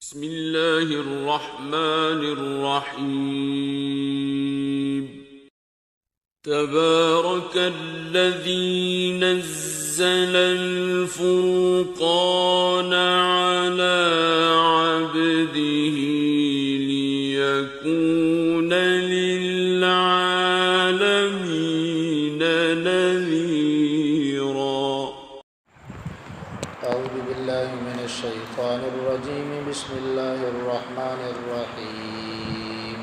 بسم اللہ الرحمن الرحیم تبارک الذی نزل الفرقان علی عبده لیکون للعالمین نذیرا۔ اعوذ باللہ من الشیطان الرجیم، بسم اللہ الرحمن الرحیم۔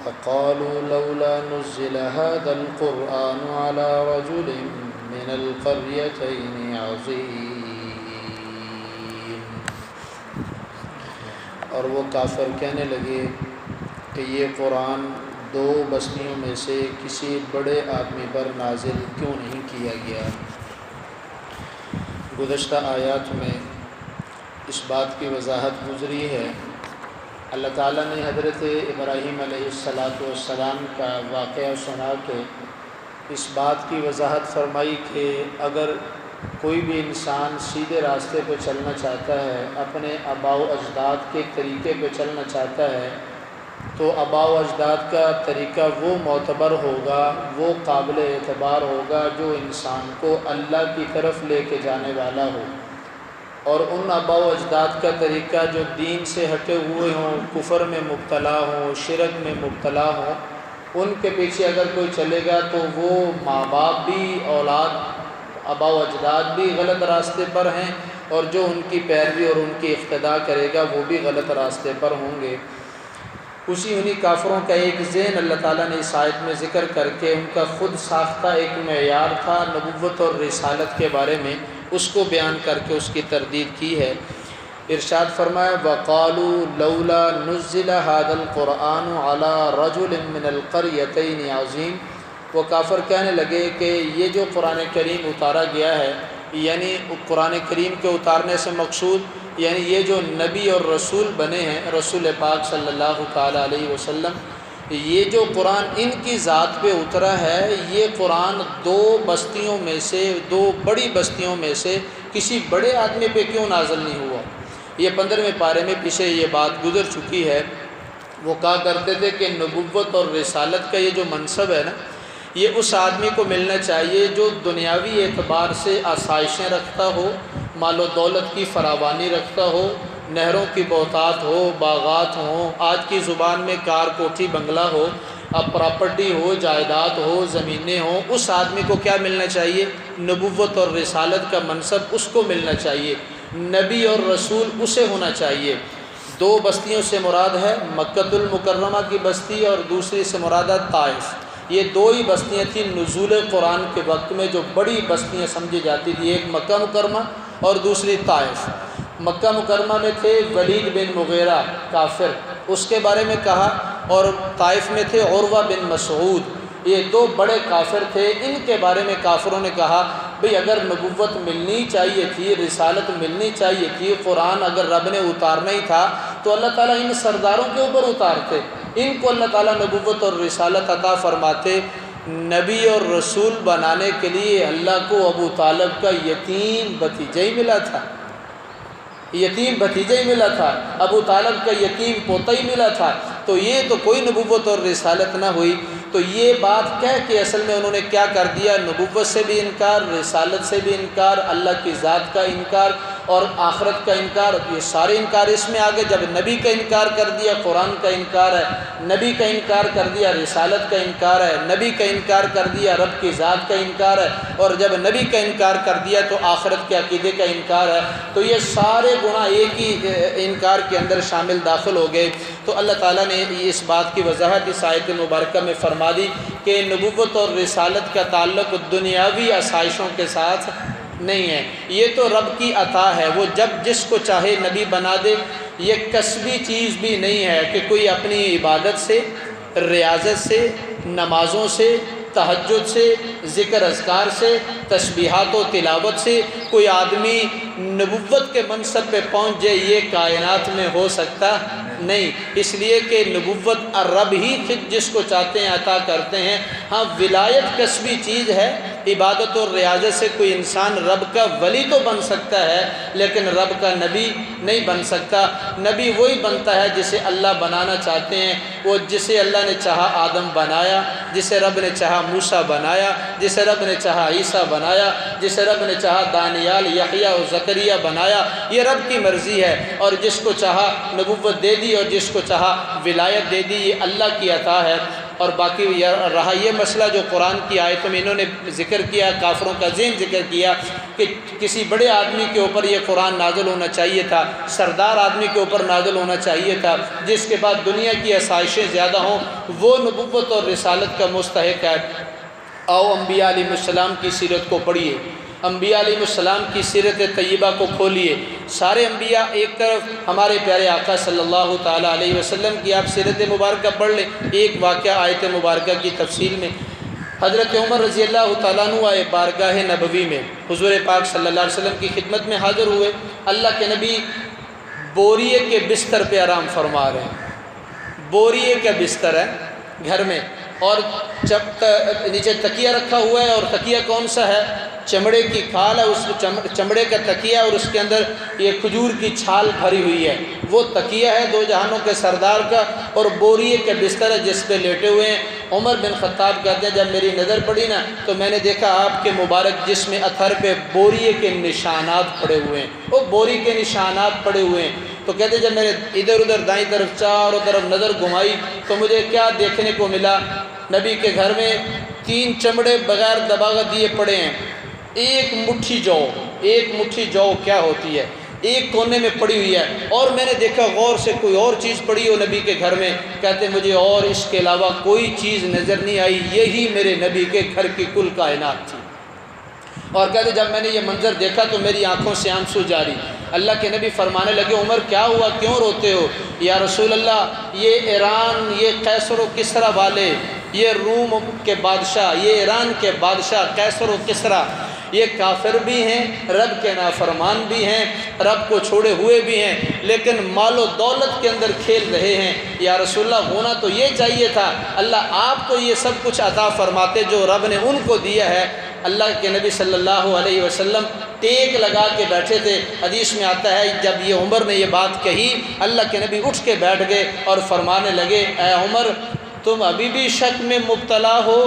وقالوا لولا نزل هذا القرآن على رجل من القريتين عظيم۔ اور وہ کافر کہنے لگے کہ یہ قرآن دو بستیوں میں سے کسی بڑے آدمی پر نازل کیوں نہیں کیا گیا۔ گزشتہ آیات میں اس بات کی وضاحت گزری ہے۔ اللہ تعالیٰ نے حضرت ابراہیم علیہ السلام کا واقعہ سنا کے اس بات کی وضاحت فرمائی کہ اگر کوئی بھی انسان سیدھے راستے پہ چلنا چاہتا ہے، اپنے آباء و اجداد کے طریقے پہ چلنا چاہتا ہے، تو آباء و اجداد کا طریقہ وہ معتبر ہوگا، وہ قابل اعتبار ہوگا جو انسان کو اللہ کی طرف لے کے جانے والا ہو، اور ان آباء و اجداد کا طریقہ جو دین سے ہٹے ہوئے ہوں، کفر میں مبتلا ہوں، شرک میں مبتلا ہوں، ان کے پیچھے اگر کوئی چلے گا تو وہ ماں باپ بھی، اولاد، آباء و اجداد بھی غلط راستے پر ہیں، اور جو ان کی پیروی اور ان کی اقتداء کرے گا وہ بھی غلط راستے پر ہوں گے۔ انہی کافروں کا ایک ذہن اللہ تعالیٰ نے اس آیت میں ذکر کر کے ان کا خود ساختہ ایک معیار تھا نبوت اور رسالت کے بارے میں، اس کو بیان کر کے اس کی تردید کی ہے۔ ارشاد فرمایا وَقَالُوا لَوْلَا نُزِّلَ هَذَا الْقُرْآنُ عَلَى رَجُلٍ مِّنَ الْقَرْيَتَيْنِ عَظِيمٍ۔ وہ کافر کہنے لگے کہ یہ جو قرآن کریم اتارا گیا ہے، یعنی قرآن کریم کے اتارنے سے مقصود یعنی یہ جو نبی اور رسول بنے ہیں، رسول پاک صلی اللہ تعالیٰ علیہ وسلم، یہ جو قرآن ان کی ذات پہ اترا ہے، یہ قرآن دو بستیوں میں سے، دو بڑی بستیوں میں سے کسی بڑے آدمی پہ کیوں نازل نہیں ہوا۔ یہ 15ویں پارے میں پیچھے یہ بات گزر چکی ہے۔ وہ کہا کرتے تھے کہ نبوت اور رسالت کا یہ جو منصب ہے نا، یہ اس آدمی کو ملنا چاہیے جو دنیاوی اعتبار سے آسائشیں رکھتا ہو، مال و دولت کی فراوانی رکھتا ہو، نہروں کی بہتات ہو، باغات ہوں، آج کی زبان میں کار، کوٹھی، بنگلہ ہو، اب پراپرٹی ہو، جائیداد ہو، زمینیں ہوں، اس آدمی کو کیا ملنا چاہیے؟ نبوت اور رسالت کا منصب اس کو ملنا چاہیے، نبی اور رسول اسے ہونا چاہیے۔ دو بستیوں سے مراد ہے مکہ المکرمہ کی بستی اور دوسری سے مراد ہے طائف۔ یہ دو ہی بستیاں تھیں نزول قرآن کے وقت میں جو بڑی بستیاں سمجھی جاتی تھی، ایک مکہ مکرمہ اور دوسری طائف۔ مکہ مکرمہ میں تھے ولید بن مغیرہ کافر، اس کے بارے میں کہا، اور طائف میں تھے عروہ بن مسعود، یہ دو بڑے کافر تھے۔ ان کے بارے میں کافروں نے کہا بھئی اگر نبوت ملنی چاہیے تھی، رسالت ملنی چاہیے تھی، قرآن اگر رب نے اتارنا ہی تھا تو اللہ تعالیٰ ان سرداروں کے اوپر اتارتے، ان کو اللہ تعالیٰ نبوت اور رسالت عطا فرماتے۔ نبی اور رسول بنانے کے لیے اللہ کو ابو طالب کا یتیم بھتیجا ہی ملا تھا، یتیم بھتیجا ہی ملا تھا، ابو طالب کا یتیم پوتا ہی ملا تھا، تو یہ تو کوئی نبوت اور رسالت نہ ہوئی۔ تو یہ بات کہہ کے اصل میں انہوں نے کیا کر دیا؟ نبوت سے بھی انکار، رسالت سے بھی انکار، اللہ کی ذات کا انکار اور آخرت کا انکار، یہ سارے انکار اس میں آگے۔ جب نبی کا انکار کر دیا، قرآن کا انکار ہے، نبی کا انکار کر دیا، رسالت کا انکار ہے، نبی کا انکار کر دیا، رب کی ذات کا انکار ہے، اور جب نبی کا انکار کر دیا تو آخرت کے عقیدے کا انکار ہے، تو یہ سارے گناہ ایک ہی انکار کے اندر شامل داخل ہو گئے۔ تو اللہ تعالیٰ نے اس بات کی وضاحت اس آیت مبارکہ میں فرما دی کہ نبوت اور رسالت کا تعلق دنیاوی آسائشوں کے ساتھ نہیں ہے، یہ تو رب کی عطا ہے، وہ جب جس کو چاہے نبی بنا دے۔ یہ کسبی چیز بھی نہیں ہے کہ کوئی اپنی عبادت سے، ریاضت سے، نمازوں سے، تہجد سے، ذکر اذکار سے، تسبیحات و تلاوت سے کوئی آدمی نبوت کے منصب پہ پہنچ جائے، یہ کائنات میں ہو سکتا نہیں، اس لیے کہ نبوت رب ہی خود جس کو چاہتے ہیں عطا کرتے ہیں۔ ہاں ولایت کسبی چیز ہے، عبادت اور ریاضت سے کوئی انسان رب کا ولی تو بن سکتا ہے لیکن رب کا نبی نہیں بن سکتا۔ نبی وہی بنتا ہے جسے اللہ بنانا چاہتے ہیں، وہ جسے اللہ نے چاہا آدم بنایا، جسے رب نے چاہا موسیٰ بنایا، جسے رب نے چاہا عیسیٰ بنایا، جسے رب نے چاہا دانیال، یحییٰ اور زکریا بنایا۔ یہ رب کی مرضی ہے، اور جس کو چاہا نبوت دے دی اور جس کو چاہا ولایت دے دی، یہ اللہ کی عطا ہے۔ اور باقی رہا یہ مسئلہ جو قرآن کی آیتوں میں انہوں نے ذکر کیا، کافروں کا ذہن ذکر کیا کہ کسی بڑے آدمی کے اوپر یہ قرآن نازل ہونا چاہیے تھا، سردار آدمی کے اوپر نازل ہونا چاہیے تھا، جس کے بعد دنیا کی آسائشیں زیادہ ہوں، وہ نبوت اور رسالت کا مستحق ہے۔ آؤ انبیاء علیہ السلام کی سیرت کو پڑھیے، انبیاء علیہ السلام کی سیرت طیبہ کو کھولیے۔ سارے انبیاء ایک طرف، ہمارے پیارے آقا صلی اللہ تعالیٰ علیہ وسلم کی آپ سیرت مبارکہ پڑھ لیں۔ ایک واقعہ آیت مبارکہ کی تفصیل میں، حضرت عمر رضی اللہ تعالیٰ عنہ آئے بارگاہ نبوی میں، حضور پاک صلی اللہ علیہ وسلم کی خدمت میں حاضر ہوئے۔ اللہ کے نبی بوریے کے بستر پہ آرام فرما رہے ہیں، بوریے کا بستر ہے گھر میں، اور نیچے تکیہ رکھا ہوا ہے، اور تکیہ کون سا ہے؟ چمڑے کی کھال ہے، اس چمڑے کا تکیہ، اور اس کے اندر یہ کھجور کی چھال بھری ہوئی ہے، وہ تکیہ ہے دو جہانوں کے سردار کا، اور بوریے کا بستر ہے جس پہ لیٹے ہوئے ہیں۔ عمر بن خطاب کہتے ہیں جب میری نظر پڑی نا تو میں نے دیکھا آپ کے مبارک جسم اطہر پہ بوریے کے نشانات پڑے ہوئے ہیں، وہ بوری کے نشانات پڑے ہوئے ہیں۔ تو کہتے ہیں جب میں نے ادھر ادھر دائیں طرف چاروں طرف نظر گھمائی تو مجھے کیا دیکھنے کو ملا؟ نبی کے گھر میں 3 چمڑے بغیر دباغت دیے پڑے ہیں، ایک مٹھی جو کیا ہوتی ہے ایک کونے میں پڑی ہوئی ہے، اور میں نے دیکھا غور سے کوئی اور چیز پڑی ہو نبی کے گھر میں، کہتے مجھے اور اس کے علاوہ کوئی چیز نظر نہیں آئی، یہی میرے نبی کے گھر کی کل کائنات تھی۔ اور کہتے جب میں نے یہ منظر دیکھا تو میری آنکھوں سے آنسو جاری۔ اللہ کے نبی فرمانے لگے عمر کیا ہوا، کیوں روتے ہو؟ یا رسول اللہ یہ ایران، یہ قیصر و کسریٰ والے، یہ روم کے بادشاہ، یہ ایران کے بادشاہ قیصر و کسریٰ، یہ کافر بھی ہیں، رب کے نافرمان بھی ہیں، رب کو چھوڑے ہوئے بھی ہیں، لیکن مال و دولت کے اندر کھیل رہے ہیں۔ یا رسول اللہ ہونا تو یہ چاہیے تھا، اللہ آپ کو یہ سب کچھ عطا فرماتے جو رب نے ان کو دیا ہے۔ اللہ کے نبی صلی اللہ علیہ وسلم ٹیک لگا کے بیٹھے تھے۔ حدیث میں آتا ہے جب یہ عمر نے یہ بات کہی، اللہ کے نبی اٹھ کے بیٹھ گئے اور فرمانے لگے اے عمر تم ابھی بھی شک میں مبتلا ہو؟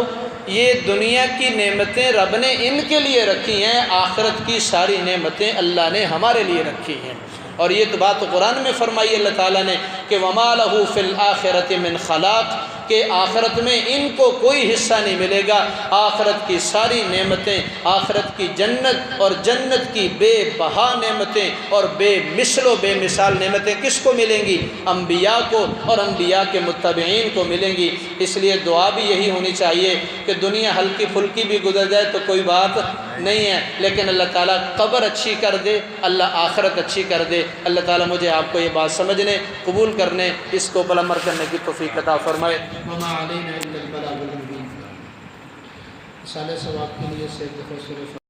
یہ دنیا کی نعمتیں رب نے ان کے لیے رکھی ہیں، آخرت کی ساری نعمتیں اللہ نے ہمارے لیے رکھی ہیں۔ اور یہ تو بات قرآن میں فرمائی اللہ تعالیٰ نے کہ وَمَا لَهُ فِي الْآخِرَةِ مِنْ خَلَاقٍ، کہ آخرت میں ان کو کوئی حصہ نہیں ملے گا۔ آخرت کی ساری نعمتیں، آخرت کی جنت اور جنت کی بے بہا نعمتیں اور بے مثل و بے مثال نعمتیں کس کو ملیں گی؟ انبیاء کو اور انبیاء کے متبعین کو ملیں گی۔ اس لیے دعا بھی یہی ہونی چاہیے کہ دنیا ہلکی پھلکی بھی گزر جائے تو کوئی بات نہیں ہے، لیکن اللہ تعالیٰ قبر اچھی کر دے، اللہ آخرت اچھی کر دے۔ اللہ تعالیٰ مجھے آپ کو یہ بات سمجھنے، قبول کرنے، اس کو پر عمل کرنے کی توفیق عطا فرمائے۔ وما علینا الا البلاغ المبین۔ رسالہ ثواب کے لیے سے